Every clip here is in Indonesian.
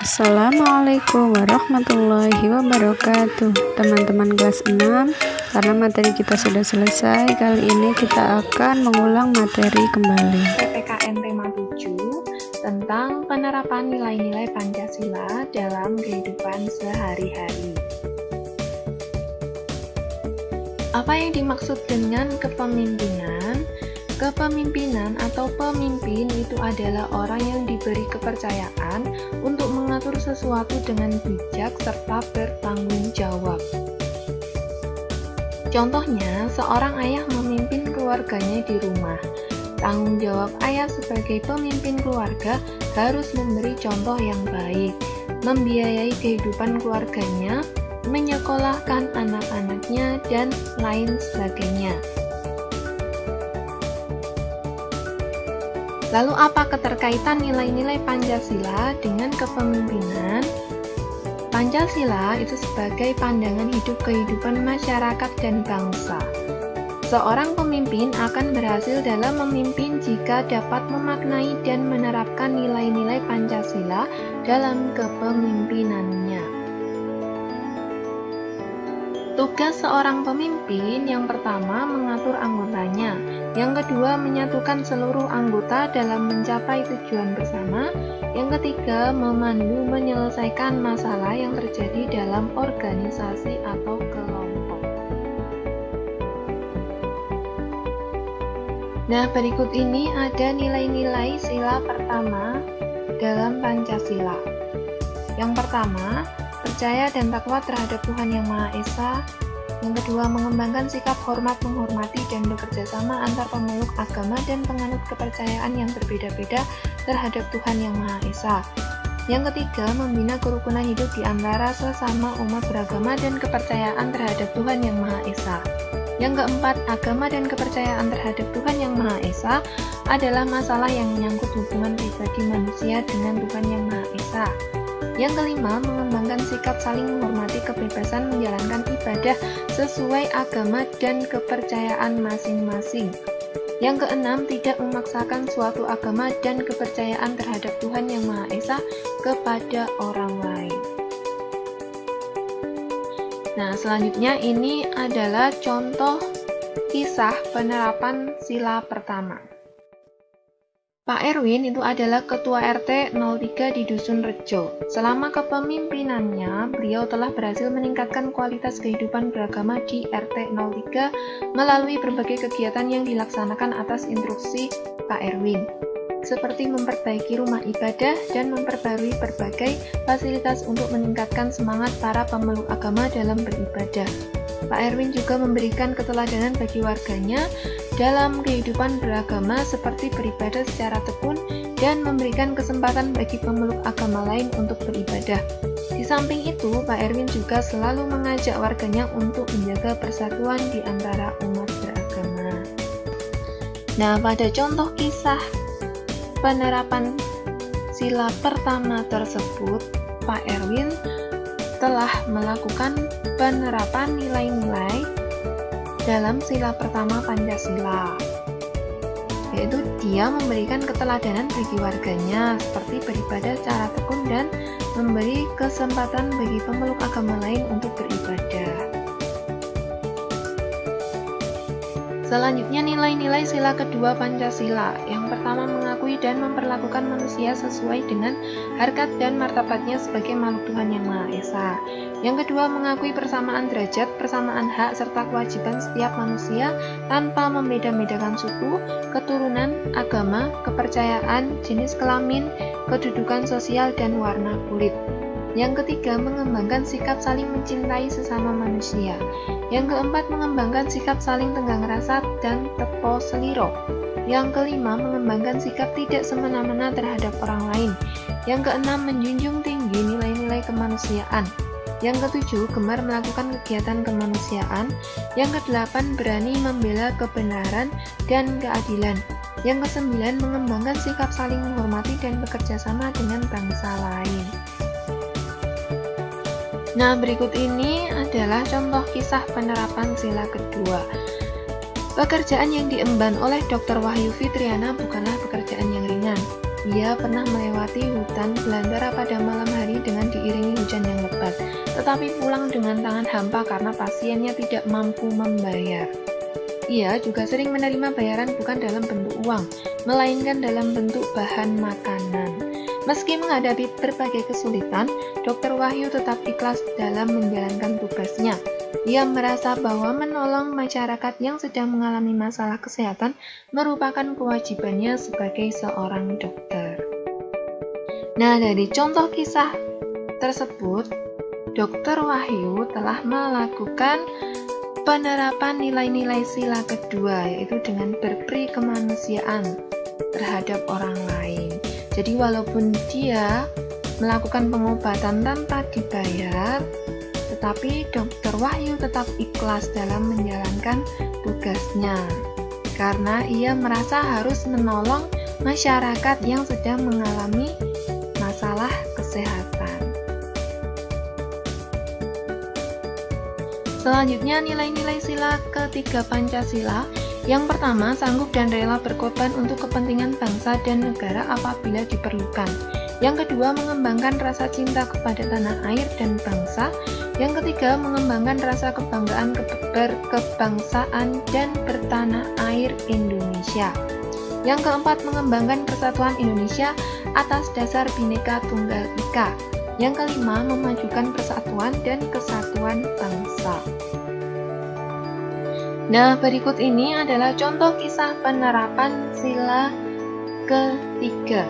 Assalamualaikum warahmatullahi wabarakatuh. Teman-teman kelas 6, karena materi kita sudah selesai, kali ini kita akan mengulang materi kembali. PPKN tema 7 tentang penerapan nilai-nilai Pancasila dalam kehidupan sehari-hari. Apa yang dimaksud dengan kepemimpinan? Kepemimpinan atau pemimpin itu adalah orang yang diberi kepercayaan untuk mengatur sesuatu dengan bijak serta bertanggung jawab. Contohnya, seorang ayah memimpin keluarganya di rumah. Tanggung jawab ayah sebagai pemimpin keluarga harus memberi contoh yang baik, membiayai kehidupan keluarganya, menyekolahkan anak-anaknya, dan lain sebagainya. Lalu apa keterkaitan nilai-nilai Pancasila dengan kepemimpinan? Pancasila itu sebagai pandangan hidup kehidupan masyarakat dan bangsa. Seorang pemimpin akan berhasil dalam memimpin jika dapat memaknai dan menerapkan nilai-nilai Pancasila dalam kepemimpinannya. Tugas seorang pemimpin yang pertama mengatur anggotanya, yang kedua menyatukan seluruh anggota dalam mencapai tujuan bersama, yang ketiga memandu menyelesaikan masalah yang terjadi dalam organisasi atau kelompok. Nah, berikut ini ada nilai-nilai sila pertama dalam Pancasila. Yang pertama, percaya dan takwa terhadap Tuhan Yang Maha Esa. Yang kedua, mengembangkan sikap hormat, menghormati, dan bekerja sama antar pemeluk agama dan penganut kepercayaan yang berbeda-beda terhadap Tuhan Yang Maha Esa. Yang ketiga, membina kerukunan hidup di antara sesama umat beragama dan kepercayaan terhadap Tuhan Yang Maha Esa. Yang keempat, agama dan kepercayaan terhadap Tuhan Yang Maha Esa adalah masalah yang menyangkut hubungan pribadi manusia dengan Tuhan Yang Maha Esa. Yang kelima, mengembangkan sikap saling menghormati kebebasan menjalankan ibadah sesuai agama dan kepercayaan masing-masing. Yang keenam, tidak memaksakan suatu agama dan kepercayaan terhadap Tuhan Yang Maha Esa kepada orang lain. Nah, selanjutnya ini adalah contoh kisah penerapan sila pertama. Pak Erwin itu adalah Ketua RT 03 di Dusun Rejo. Selama kepemimpinannya, beliau telah berhasil meningkatkan kualitas kehidupan beragama di RT 03 melalui berbagai kegiatan yang dilaksanakan atas instruksi Pak Erwin, seperti memperbaiki rumah ibadah dan memperbarui berbagai fasilitas untuk meningkatkan semangat para pemeluk agama dalam beribadah. Pak Erwin juga memberikan keteladanan bagi warganya dalam kehidupan beragama seperti beribadah secara tekun dan memberikan kesempatan bagi pemeluk agama lain untuk beribadah. Di samping itu, Pak Erwin juga selalu mengajak warganya untuk menjaga persatuan di antara umat beragama. Nah, pada contoh kisah penerapan sila pertama tersebut, Pak Erwin telah melakukan penerapan nilai-nilai dalam sila pertama Pancasila, yaitu dia memberikan keteladanan bagi warganya seperti beribadah secara tekun dan memberi kesempatan bagi pemeluk agama lain untuk beribadah. Selanjutnya, nilai-nilai sila kedua Pancasila. Yang pertama, mengakui dan memperlakukan manusia sesuai dengan harkat dan martabatnya sebagai makhluk Tuhan Yang Maha Esa. Yang kedua, mengakui persamaan derajat, persamaan hak, serta kewajiban setiap manusia tanpa membeda-bedakan suku, keturunan, agama, kepercayaan, jenis kelamin, kedudukan sosial, dan warna kulit. Yang ketiga, mengembangkan sikap saling mencintai sesama manusia. Yang keempat, mengembangkan sikap saling tenggang rasa dan tepo seliro. Yang kelima, mengembangkan sikap tidak semena-mena terhadap orang lain. Yang keenam, menjunjung tinggi nilai-nilai kemanusiaan. Yang ketujuh, gemar melakukan kegiatan kemanusiaan. Yang kedelapan, berani membela kebenaran dan keadilan. Yang kesembilan, mengembangkan sikap saling menghormati dan bekerja sama dengan bangsa lain. Nah, berikut ini adalah contoh kisah penerapan sila kedua. Pekerjaan yang diemban oleh Dr. Wahyu Fitriana bukanlah pekerjaan yang ringan. Ia pernah melewati hutan belantara pada malam hari dengan diiringi hujan yang lebat, tetapi pulang dengan tangan hampa karena pasiennya tidak mampu membayar. Ia juga sering menerima bayaran bukan dalam bentuk uang, melainkan dalam bentuk bahan makanan. Meski menghadapi berbagai kesulitan, Dr. Wahyu tetap ikhlas dalam menjalankan tugasnya. Ia merasa bahwa menolong masyarakat yang sedang mengalami masalah kesehatan merupakan kewajibannya sebagai seorang dokter. Nah, dari contoh kisah tersebut, Dr. Wahyu telah melakukan penerapan nilai-nilai sila kedua, yaitu dengan berperi kemanusiaan terhadap orang lain. Jadi walaupun dia melakukan pengobatan tanpa dibayar, tetapi Dr. Wahyu tetap ikhlas dalam menjalankan tugasnya, karena ia merasa harus menolong masyarakat yang sedang mengalami masalah kesehatan. Selanjutnya, nilai-nilai sila ketiga Pancasila. Yang pertama, sanggup dan rela berkorban untuk kepentingan bangsa dan negara apabila diperlukan. Yang kedua, mengembangkan rasa cinta kepada tanah air dan bangsa. Yang ketiga, mengembangkan rasa kebanggaan berkebangsaan dan bertanah air Indonesia. Yang keempat, mengembangkan persatuan Indonesia atas dasar Bhinneka Tunggal Ika. Yang kelima, memajukan persatuan dan kesatuan bangsa. Nah, berikut ini adalah contoh kisah penerapan sila ketiga.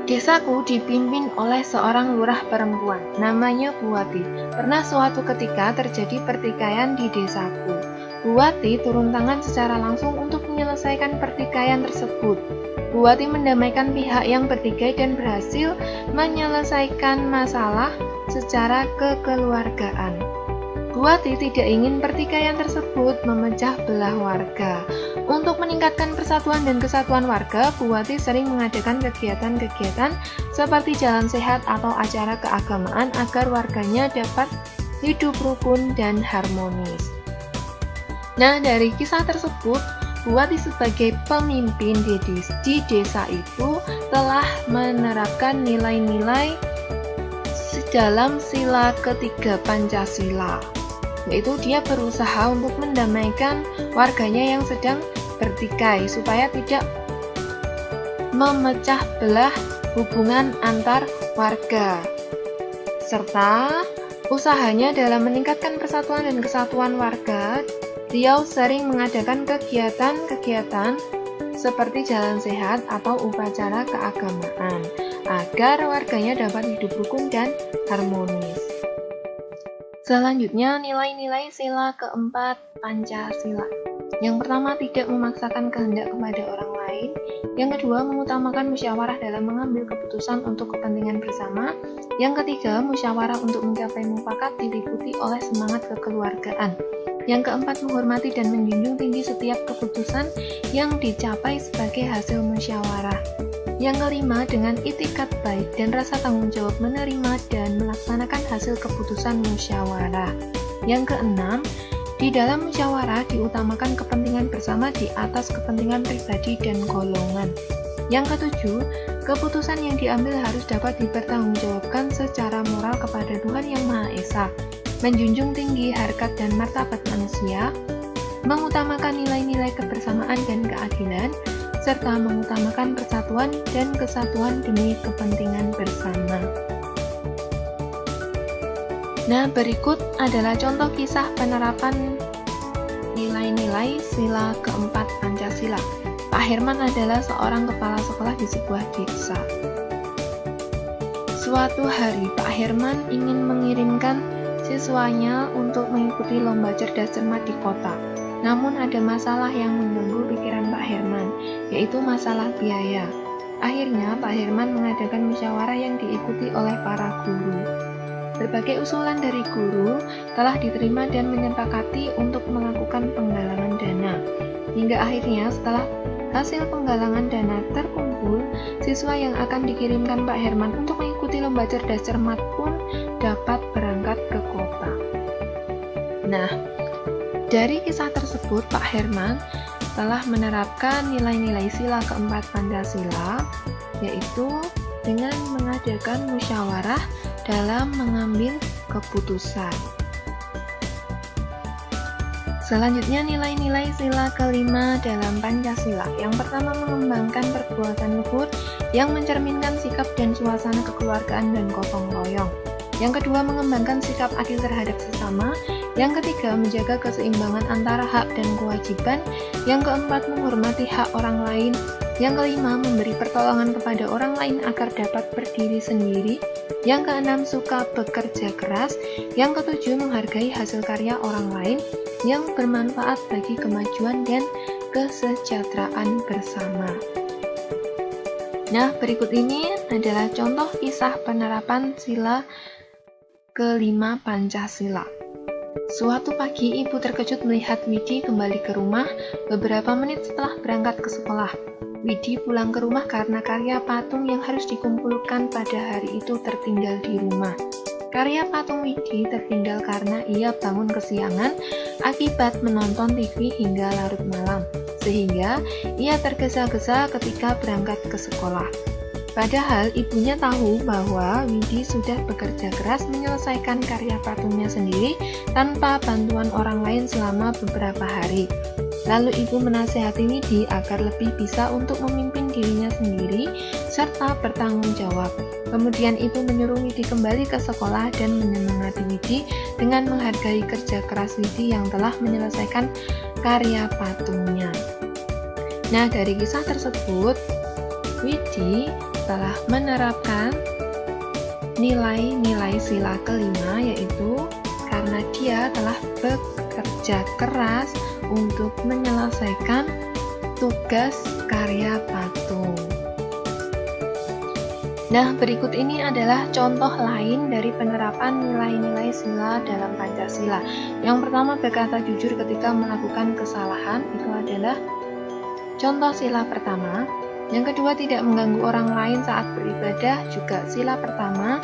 Desaku dipimpin oleh seorang lurah perempuan, namanya Bu Wati. Pernah suatu ketika terjadi pertikaian di desaku. Bu Wati turun tangan secara langsung untuk menyelesaikan pertikaian tersebut. Bu Wati mendamaikan pihak yang bertikai dan berhasil menyelesaikan masalah secara kekeluargaan. Bu Wati tidak ingin pertikaian tersebut memecah belah warga. Untuk meningkatkan persatuan dan kesatuan warga, Bu Wati sering mengadakan kegiatan-kegiatan seperti jalan sehat atau acara keagamaan agar warganya dapat hidup rukun dan harmonis. Nah, dari kisah tersebut, Bu Wati sebagai pemimpin di desa itu telah menerapkan nilai-nilai dalam sila ketiga Pancasila, yaitu dia berusaha untuk mendamaikan warganya yang sedang bertikai supaya tidak memecah belah hubungan antar warga, serta usahanya dalam meningkatkan persatuan dan kesatuan warga. Beliau sering mengadakan kegiatan-kegiatan seperti jalan sehat atau upacara keagamaan agar warganya dapat hidup rukun dan harmonis. Selanjutnya, nilai-nilai sila keempat Pancasila. Yang pertama, tidak memaksakan kehendak kepada orang lain. Yang kedua, mengutamakan musyawarah dalam mengambil keputusan untuk kepentingan bersama. Yang ketiga, musyawarah untuk mencapai mufakat diliputi oleh semangat kekeluargaan. Yang keempat, menghormati dan menjunjung tinggi setiap keputusan yang dicapai sebagai hasil musyawarah. Yang kelima, dengan itikat baik dan rasa tanggung jawab menerima dan melaksanakan hasil keputusan musyawarah. Yang keenam, di dalam musyawarah diutamakan kepentingan bersama di atas kepentingan pribadi dan golongan. Yang ketujuh, keputusan yang diambil harus dapat dipertanggungjawabkan secara moral kepada Tuhan Yang Maha Esa, menjunjung tinggi harkat dan martabat manusia, mengutamakan nilai-nilai kebersamaan dan keadilan, serta mengutamakan persatuan dan kesatuan demi kepentingan bersama. Nah, berikut adalah contoh kisah penerapan nilai-nilai sila keempat Pancasila. Pak Herman adalah seorang kepala sekolah di sebuah desa. Suatu hari, Pak Herman ingin mengirimkan siswanya untuk mengikuti lomba cerdas cermat di kota. Namun ada masalah yang mengganggu pikiran Pak Herman, yaitu masalah biaya. Akhirnya Pak Herman mengadakan musyawarah yang diikuti oleh para guru. Berbagai usulan dari guru telah diterima dan menyepakati untuk melakukan penggalangan dana. Hingga akhirnya setelah hasil penggalangan dana terkumpul, siswa yang akan dikirimkan Pak Herman untuk mengikuti lomba cerdas cermat pun dapat berangkat ke kota. Nah, dari kisah tersebut, Pak Herman telah menerapkan nilai-nilai sila keempat Pancasila, yaitu dengan mengadakan musyawarah dalam mengambil keputusan. Selanjutnya, nilai-nilai sila kelima dalam Pancasila. Yang pertama, mengembangkan perbuatan luhur yang mencerminkan sikap dan suasana kekeluargaan dan gotong royong. Yang kedua, mengembangkan sikap adil terhadap sesama. Yang ketiga, menjaga keseimbangan antara hak dan kewajiban. Yang keempat, menghormati hak orang lain. Yang kelima, memberi pertolongan kepada orang lain agar dapat berdiri sendiri. Yang keenam, suka bekerja keras. Yang ketujuh, menghargai hasil karya orang lain yang bermanfaat bagi kemajuan dan kesejahteraan bersama. Nah, berikut ini adalah contoh kisah penerapan sila kelima Pancasila. Suatu pagi, ibu terkejut melihat Widi kembali ke rumah beberapa menit setelah berangkat ke sekolah. Widi pulang ke rumah karena karya patung yang harus dikumpulkan pada hari itu tertinggal di rumah. Karya patung Widi tertinggal karena ia bangun kesiangan akibat menonton TV hingga larut malam, sehingga ia tergesa-gesa ketika berangkat ke sekolah. Padahal ibunya tahu bahwa Widi sudah bekerja keras menyelesaikan karya patungnya sendiri tanpa bantuan orang lain selama beberapa hari. Lalu ibu menasihati Widi agar lebih bisa untuk memimpin dirinya sendiri serta bertanggung jawab. Kemudian ibu menyuruh Widi kembali ke sekolah dan menyemangati Widi dengan menghargai kerja keras Widi yang telah menyelesaikan karya patungnya. Nah, dari kisah tersebut, Widi telah menerapkan nilai-nilai sila kelima, yaitu karena dia telah bekerja keras untuk menyelesaikan tugas karya patung. Nah, berikut ini adalah contoh lain dari penerapan nilai-nilai sila dalam Pancasila. Yang pertama, berkata jujur ketika melakukan kesalahan, itu adalah contoh sila pertama. Yang kedua, tidak mengganggu orang lain saat beribadah, juga sila pertama.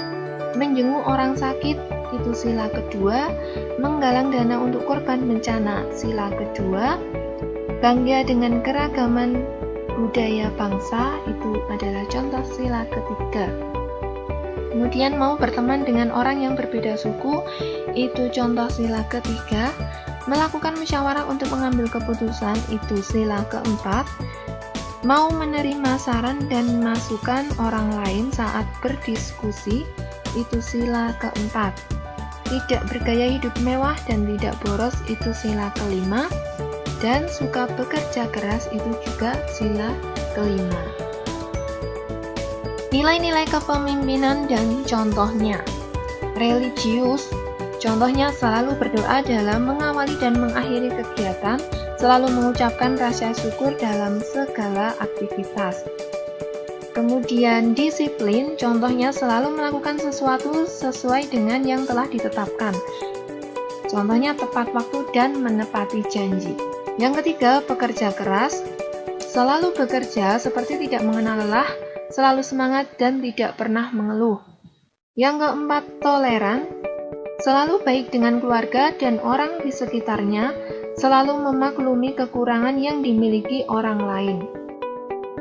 Menjenguk orang sakit, itu sila kedua. Menggalang dana untuk korban bencana, sila kedua. Bangga dengan keragaman budaya bangsa, itu adalah contoh sila ketiga. Kemudian mau berteman dengan orang yang berbeda suku, itu contoh sila ketiga. Melakukan musyawarah untuk mengambil keputusan, itu sila keempat. Mau menerima saran dan masukan orang lain saat berdiskusi, itu sila keempat. Tidak bergaya hidup mewah dan tidak boros, itu sila kelima. Dan suka bekerja keras, itu juga sila kelima. Nilai-nilai kepemimpinan dan contohnya. Religius, contohnya selalu berdoa dalam mengawali dan mengakhiri kegiatan, selalu mengucapkan rasa syukur dalam segala aktivitas. Kemudian disiplin, contohnya selalu melakukan sesuatu sesuai dengan yang telah ditetapkan. Contohnya tepat waktu dan menepati janji. Yang ketiga, pekerja keras, selalu bekerja seperti tidak mengenal lelah, selalu semangat dan tidak pernah mengeluh. Yang keempat, toleran, selalu baik dengan keluarga dan orang di sekitarnya, selalu memaklumi kekurangan yang dimiliki orang lain.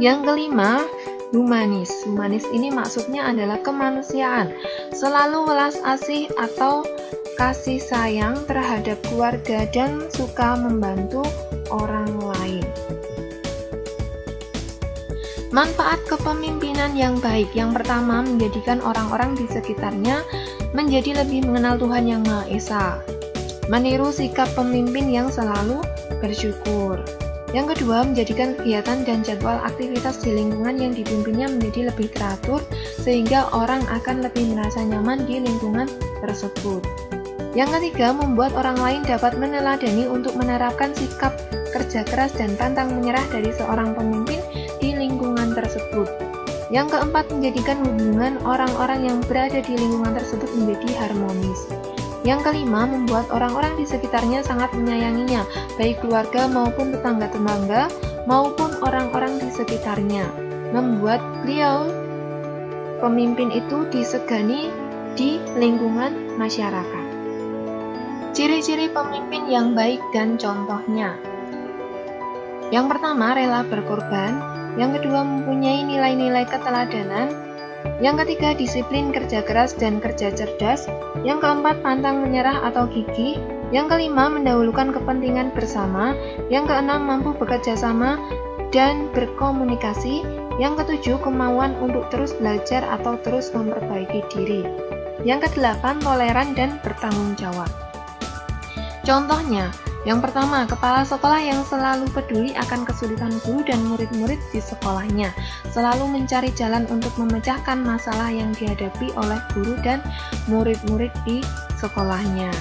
Yang kelima, humanis. Humanis ini maksudnya adalah kemanusiaan, selalu welas asih atau kasih sayang terhadap keluarga dan suka membantu orang lain. Manfaat kepemimpinan yang baik. Yang pertama, menjadikan orang-orang di sekitarnya menjadi lebih mengenal Tuhan Yang Maha Esa. Meniru sikap pemimpin yang selalu bersyukur. Yang kedua, menjadikan kegiatan dan jadwal aktivitas di lingkungan yang dipimpinnya menjadi lebih teratur, sehingga orang akan lebih merasa nyaman di lingkungan tersebut. Yang ketiga, membuat orang lain dapat meneladani untuk menerapkan sikap kerja keras dan pantang menyerah dari seorang pemimpin di lingkungan tersebut. Yang keempat, menjadikan hubungan orang-orang yang berada di lingkungan tersebut menjadi harmonis. Yang kelima, membuat orang-orang di sekitarnya sangat menyayanginya, baik keluarga maupun tetangga-tetangga, maupun orang-orang di sekitarnya. Membuat beliau, pemimpin itu, disegani di lingkungan masyarakat. Ciri-ciri pemimpin yang baik dan contohnya. Yang pertama, rela berkorban. Yang kedua, mempunyai nilai-nilai keteladanan. Yang ketiga, disiplin, kerja keras, dan kerja cerdas. Yang keempat, pantang menyerah atau gigih. Yang kelima, mendahulukan kepentingan bersama. Yang keenam, mampu bekerja sama dan berkomunikasi. Yang ketujuh, kemauan untuk terus belajar atau terus memperbaiki diri. Yang kedelapan, toleran dan bertanggung jawab. Contohnya, yang pertama, kepala sekolah yang selalu peduli akan kesulitan guru dan murid-murid di sekolahnya, selalu mencari jalan untuk memecahkan masalah yang dihadapi oleh guru dan murid-murid di sekolahnya.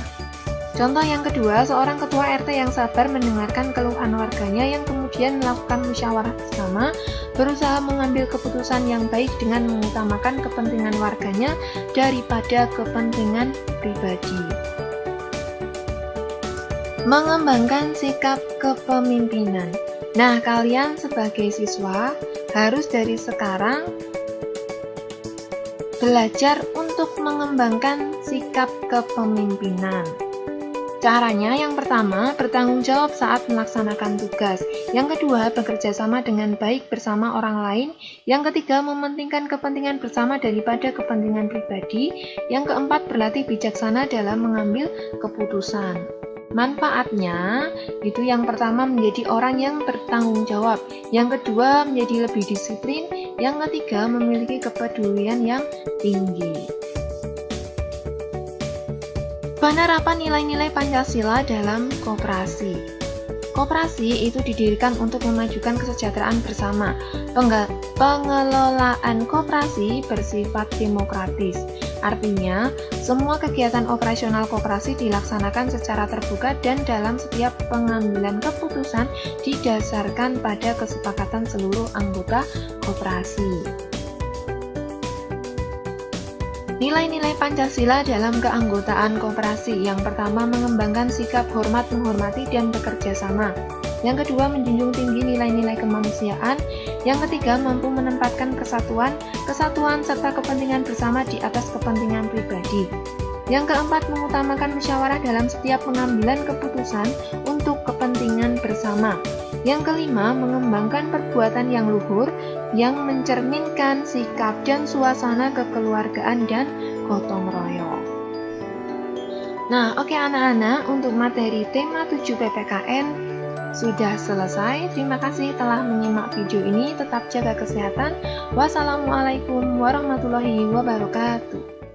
Contoh yang kedua, seorang ketua RT yang sabar mendengarkan keluhan warganya yang kemudian melakukan musyawarah bersama, berusaha mengambil keputusan yang baik dengan mengutamakan kepentingan warganya daripada kepentingan pribadi. Mengembangkan sikap kepemimpinan. Nah, kalian sebagai siswa harus dari sekarang belajar untuk mengembangkan sikap kepemimpinan. Caranya yang pertama, bertanggung jawab saat melaksanakan tugas. Yang kedua, bekerja sama dengan baik bersama orang lain. Yang ketiga, mementingkan kepentingan bersama daripada kepentingan pribadi. Yang keempat, berlatih bijaksana dalam mengambil keputusan. Manfaatnya, itu yang pertama menjadi orang yang bertanggung jawab. Yang kedua, menjadi lebih disiplin. Yang ketiga, memiliki kepedulian yang tinggi. Penerapan nilai-nilai Pancasila dalam koperasi. Koperasi itu didirikan untuk memajukan kesejahteraan bersama. Pengelolaan koperasi bersifat demokratis. Artinya, semua kegiatan operasional koperasi dilaksanakan secara terbuka dan dalam setiap pengambilan keputusan didasarkan pada kesepakatan seluruh anggota koperasi. Nilai-nilai Pancasila dalam keanggotaan koperasi. Yang pertama, mengembangkan sikap hormat, menghormati, dan bekerja sama. Yang kedua, menjunjung tinggi nilai-nilai kemanusiaan. Yang ketiga, mampu menempatkan persatuan, kesatuan, serta kepentingan bersama di atas kepentingan pribadi. Yang keempat, mengutamakan musyawarah dalam setiap pengambilan keputusan untuk kepentingan bersama. Yang kelima, mengembangkan perbuatan yang luhur yang mencerminkan sikap dan suasana kekeluargaan dan gotong royong. Nah, oke anak-anak, untuk materi tema 7 PPKN sudah selesai. Terima kasih telah menyimak video ini. Tetap jaga kesehatan. Wassalamualaikum warahmatullahi wabarakatuh.